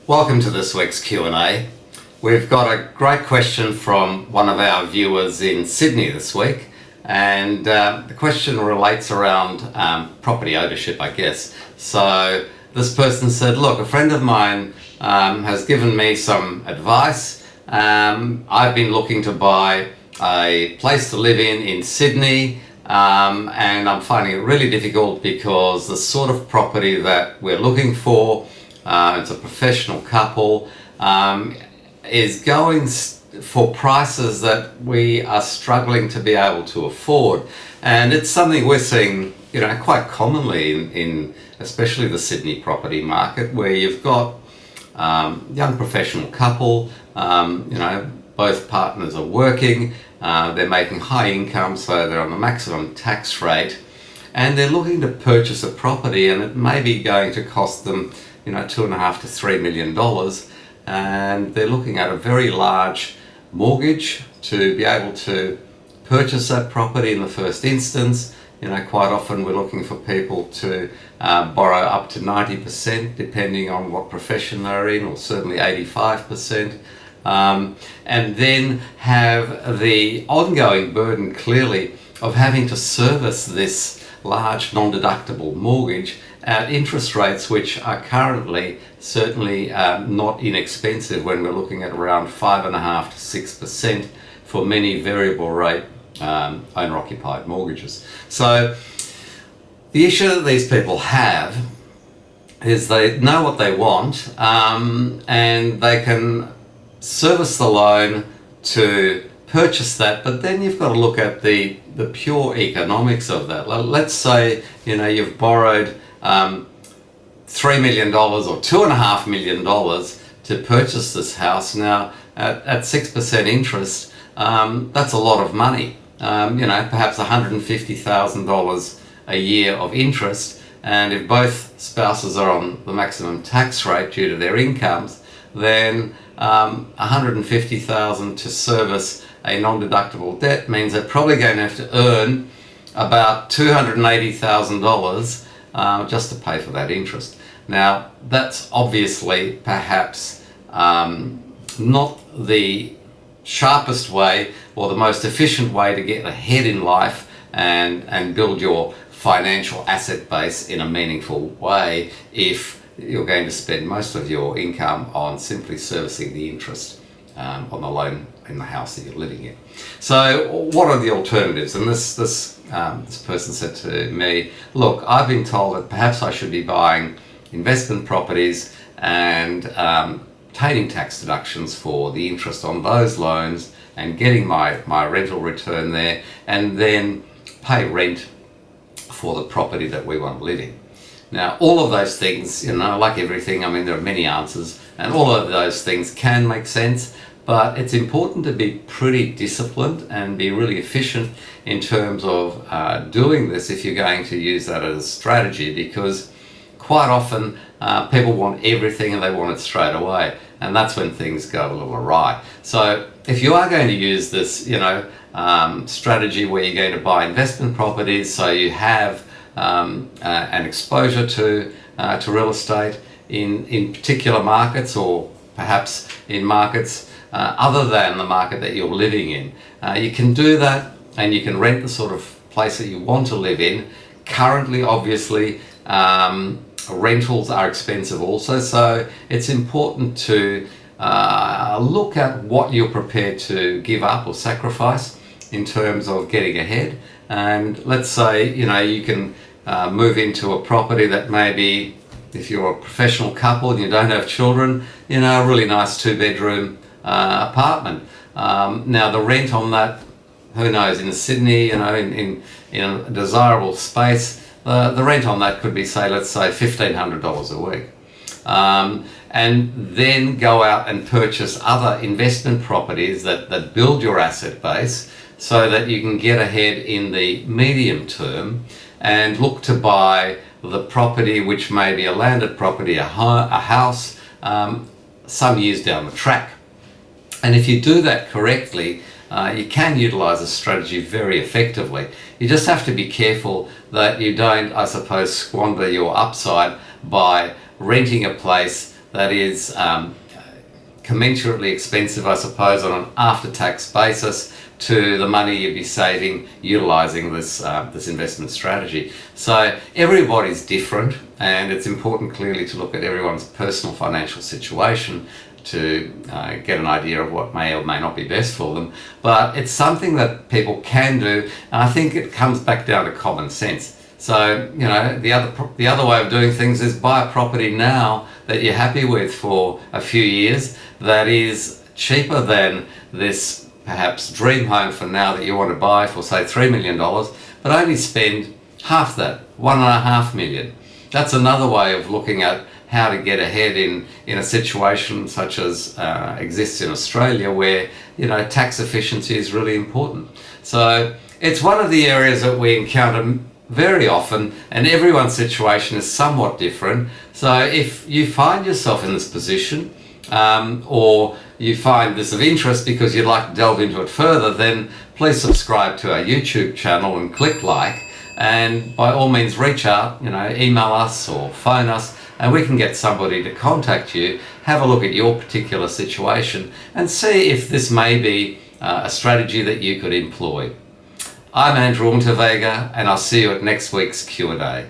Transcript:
Welcome to this week's Q&A. We've got a great question from one of our viewers in Sydney this week, and the question relates around property ownership, I guess. So this person said, look, a friend of mine has given me some advice. I've been looking to buy a place to live in Sydney, and I'm finding it really difficult because the sort of property that we're looking for, it's a professional couple, is going for prices that we are struggling to be able to afford. And it's something we're seeing, quite commonly in especially the Sydney property market, where you've got young professional couple, both partners are working, they're making high income, so they're on the maximum tax rate, and they're looking to purchase a property, and it may be going to cost them $2.5 to $3 million, and they're looking at a very large mortgage to be able to purchase that property in the first instance. Quite often we're looking for people to borrow up to 90%, depending on what profession they're in, or certainly 85%, and then have the ongoing burden, clearly, of having to service this large non-deductible mortgage at interest rates which are currently certainly not inexpensive, when we're looking at around 5.5% to 6% for many variable rate owner-occupied mortgages. So the issue that these people have is they know what they want, and they can service the loan to purchase that, but then you've got to look at the pure economics of that. Let's say you've borrowed $3 million or $2.5 million to purchase this house. Now at 6% interest, that's a lot of money. Perhaps $150,000 a year of interest, and if both spouses are on the maximum tax rate due to their incomes, then $150,000 to service a non-deductible debt means they're probably going to have to earn about $280,000 just to pay for that interest. Now that's obviously perhaps not the sharpest way or the most efficient way to get ahead in life and build your financial asset base in a meaningful way, if you're going to spend most of your income on simply servicing the interest on the loan in the house that you're living in. So what are the alternatives? And this person said to me, look, I've been told that perhaps I should be buying investment properties and obtaining tax deductions for the interest on those loans and getting my rental return there, and then pay rent for the property that we want to live in. Now, all of those things, like everything, there are many answers, and all of those things can make sense, but it's important to be pretty disciplined and be really efficient in terms of doing this if you're going to use that as a strategy, because quite often people want everything and they want it straight away, and that's when things go a little awry. So if you are going to use this strategy where you're going to buy investment properties, so you have an exposure to real estate in particular markets, or perhaps in markets other than the market that you're living in, you can do that, and you can rent the sort of place that you want to live in. Currently, obviously, rentals are expensive also, so it's important to look at what you're prepared to give up or sacrifice in terms of getting ahead. And let's say you can move into a property that maybe, if you're a professional couple and you don't have children, a really nice 2-bedroom apartment. Now the rent on that, who knows, in Sydney, in a desirable space, the rent on that could be, let's say $1,500 a week. And then go out and purchase other investment properties that build your asset base, so that you can get ahead in the medium term and look to buy the property, which may be a landed property, a house, some years down the track. And if you do that correctly, you can utilize a strategy very effectively. You just have to be careful that you don't, I suppose, squander your upside by renting a place that is commensurately expensive, I suppose, on an after-tax basis to the money you'd be saving utilizing this investment strategy. So everybody's different, and it's important clearly to look at everyone's personal financial situation to get an idea of what may or may not be best for them. But it's something that people can do, and I think it comes back down to common sense. So, you know, the other way of doing things is buy a property now that you're happy with for a few years that is cheaper than this perhaps dream home for now that you want to buy for, say, $3 million, but only spend half that, $1.5 million. That's another way of looking at how to get ahead in a situation such as exists in Australia, where, you know, tax efficiency is really important. So it's one of the areas that we encounter very often, and everyone's situation is somewhat different. So if you find yourself in this position, or you find this of interest because you'd like to delve into it further, then please subscribe to our YouTube channel and click like, and by all means reach out, you know, email us or phone us, and we can get somebody to contact you, have a look at your particular situation and see if this may be a strategy that you could employ. I'm Andrew Unterweger, and I'll see you at next week's Q&A.